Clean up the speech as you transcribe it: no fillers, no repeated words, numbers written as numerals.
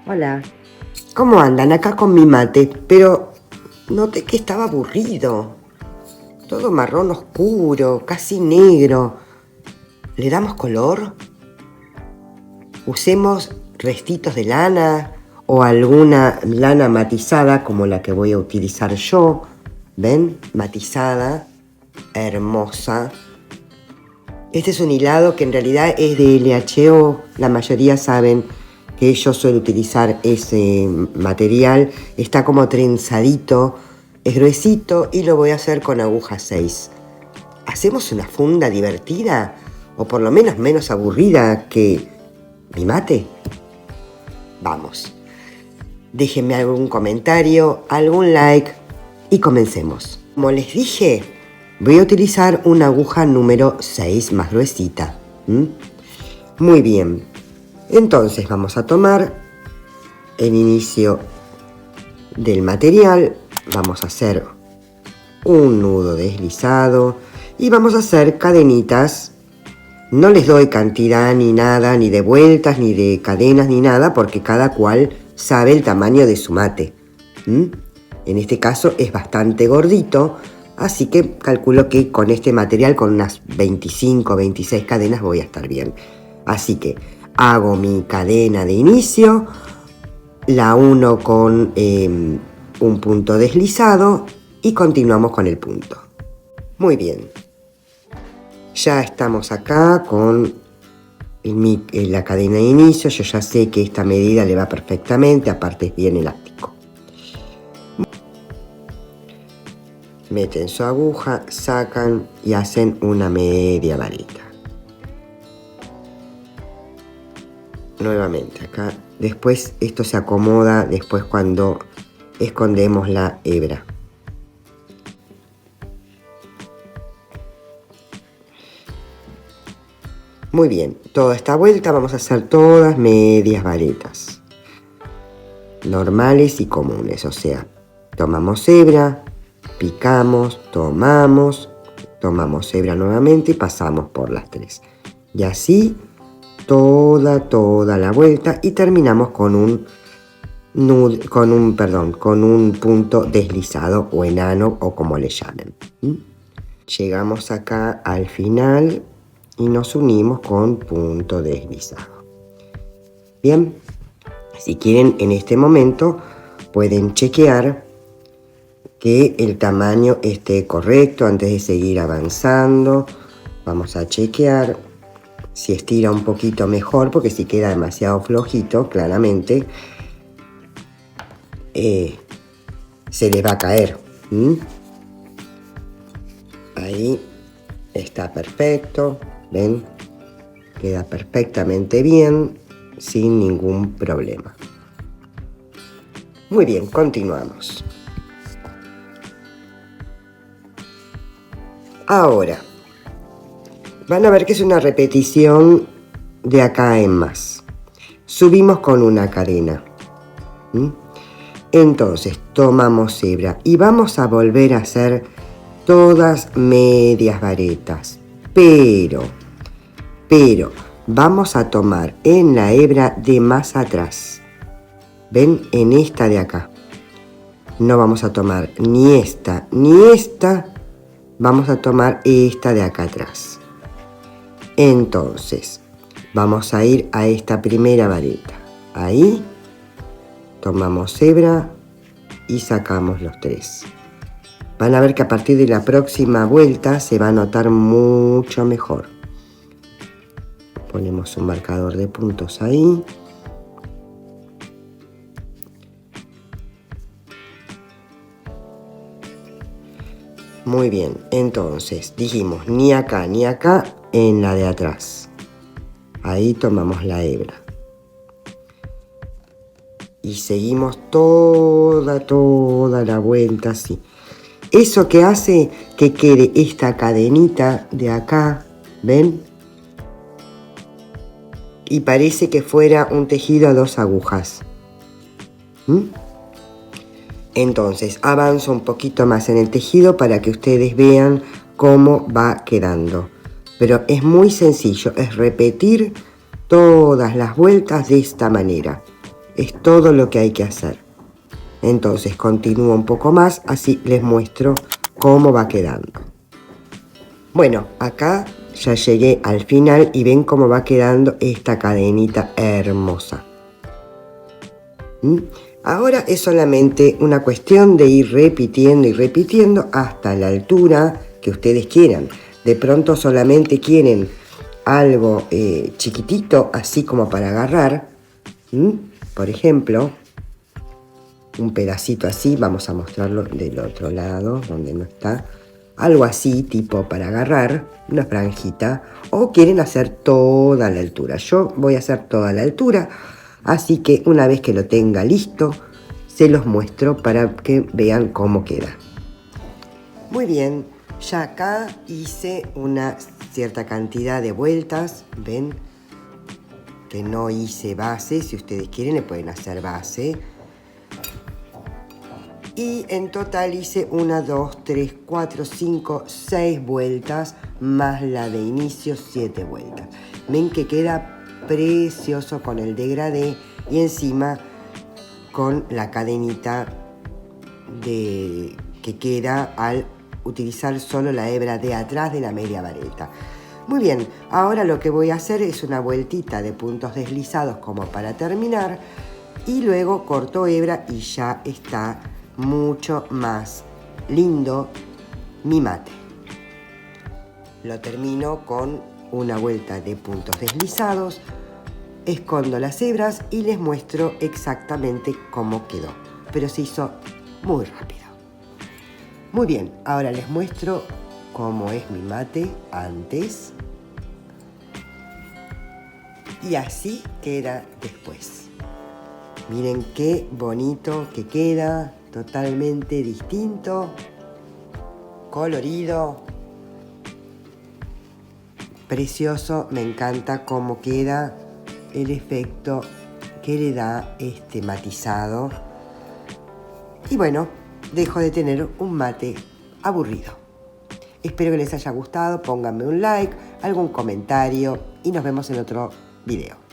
Hola. ¿Cómo andan? Acá con mi mate, pero noté que estaba aburrido. Todo marrón oscuro, casi negro. ¿Le damos color? Usemos restitos de lana o alguna lana matizada como la que voy a utilizar yo. ¿Ven? Matizada, hermosa. Este es un hilado que en realidad es de LHO. La mayoría saben que yo suelo utilizar ese material. Está como trenzadito, es gruesito y lo voy a hacer con aguja 6. ¿Hacemos una funda divertida? O por lo menos menos aburrida que mi mate. Vamos. Déjenme algún comentario, algún like y comencemos. Como les dije, voy a utilizar una aguja número 6 más gruesita. Muy bien. Entonces vamos a tomar el inicio del material. Vamos a hacer un nudo deslizado y vamos a hacer cadenitas. No les doy cantidad ni nada, ni de vueltas, ni de cadenas, ni nada, porque cada cual sabe el tamaño de su mate. En este caso es bastante gordito, así que calculo que con este material, con unas 25 o 26 cadenas voy a estar bien. Así que hago mi cadena de inicio, la uno con un punto deslizado y continuamos con el punto. Muy bien. Ya estamos acá con la cadena de inicio. Yo ya sé que esta medida le va perfectamente, aparte es bien elástico. Meten su aguja, sacan y hacen una media vareta. Nuevamente acá. Después esto se acomoda después cuando escondemos la hebra. Muy bien, toda esta vuelta vamos a hacer todas medias varetas. Normales y comunes, o sea, tomamos hebra, picamos, tomamos hebra nuevamente y pasamos por las tres. Y así toda la vuelta y terminamos con un punto deslizado o enano o como le llamen. Llegamos acá al final y nos unimos con punto deslizado. Bien, si quieren en este momento pueden chequear que el tamaño esté correcto antes de seguir avanzando. Vamos a chequear si estira un poquito mejor, porque si queda demasiado flojito, claramente se les va a caer. Ahí está perfecto, ven, queda perfectamente bien, sin ningún problema. Muy bien, continuamos. Ahora, van a ver que es una repetición de acá en más. Subimos con una cadena. Entonces, tomamos hebra y vamos a volver a hacer todas medias varetas. Pero, vamos a tomar en la hebra de más atrás. ¿Ven? En esta de acá. No vamos a tomar ni esta ni esta. Vamos a tomar esta de acá atrás. Entonces, vamos a ir a esta primera vareta. Ahí, tomamos hebra y sacamos los tres. Van a ver que a partir de la próxima vuelta se va a notar mucho mejor. Ponemos un marcador de puntos ahí. Muy bien, entonces dijimos ni acá en la de atrás. Ahí tomamos la hebra. Y seguimos toda la vuelta así. Eso que hace que quede esta cadenita de acá, ¿ven? Y parece que fuera un tejido a 2 agujas. Entonces avanzo un poquito más en el tejido para que ustedes vean cómo va quedando. Pero es muy sencillo, es repetir todas las vueltas de esta manera. Es todo lo que hay que hacer. Entonces continúo un poco más, así les muestro cómo va quedando. Bueno, acá ya llegué al final y ven cómo va quedando esta cadenita hermosa. Ahora es solamente una cuestión de ir repitiendo y repitiendo hasta la altura que ustedes quieran. De pronto solamente quieren algo chiquitito, así como para agarrar. Por ejemplo, un pedacito así, vamos a mostrarlo del otro lado, donde no está. Algo así, tipo para agarrar, una franjita. O quieren hacer toda la altura. Yo voy a hacer toda la altura. Así que una vez que lo tenga listo, se los muestro para que vean cómo queda. Muy bien, ya acá hice una cierta cantidad de vueltas. ¿Ven? Que no hice base. Si ustedes quieren le pueden hacer base. Y en total hice 1, 2, 3, 4, 5, 6 vueltas, más la de inicio 7 vueltas. Ven que queda precioso con el degradé y encima con la cadenita que queda al utilizar solo la hebra de atrás de la media vareta. Muy bien, ahora lo que voy a hacer es una vueltita de puntos deslizados como para terminar y luego corto hebra y ya está mucho más lindo mi mate. Lo termino con una vuelta de puntos deslizados, escondo las hebras y les muestro exactamente cómo quedó, pero se hizo muy rápido. Muy bien, ahora les muestro cómo es mi mate antes y así queda después. Miren qué bonito que queda, totalmente distinto, colorido, precioso. Me encanta cómo queda, el efecto que le da este matizado. Y bueno, dejo de tener un mate aburrido. Espero que les haya gustado, pónganme un like, algún comentario y nos vemos en otro video.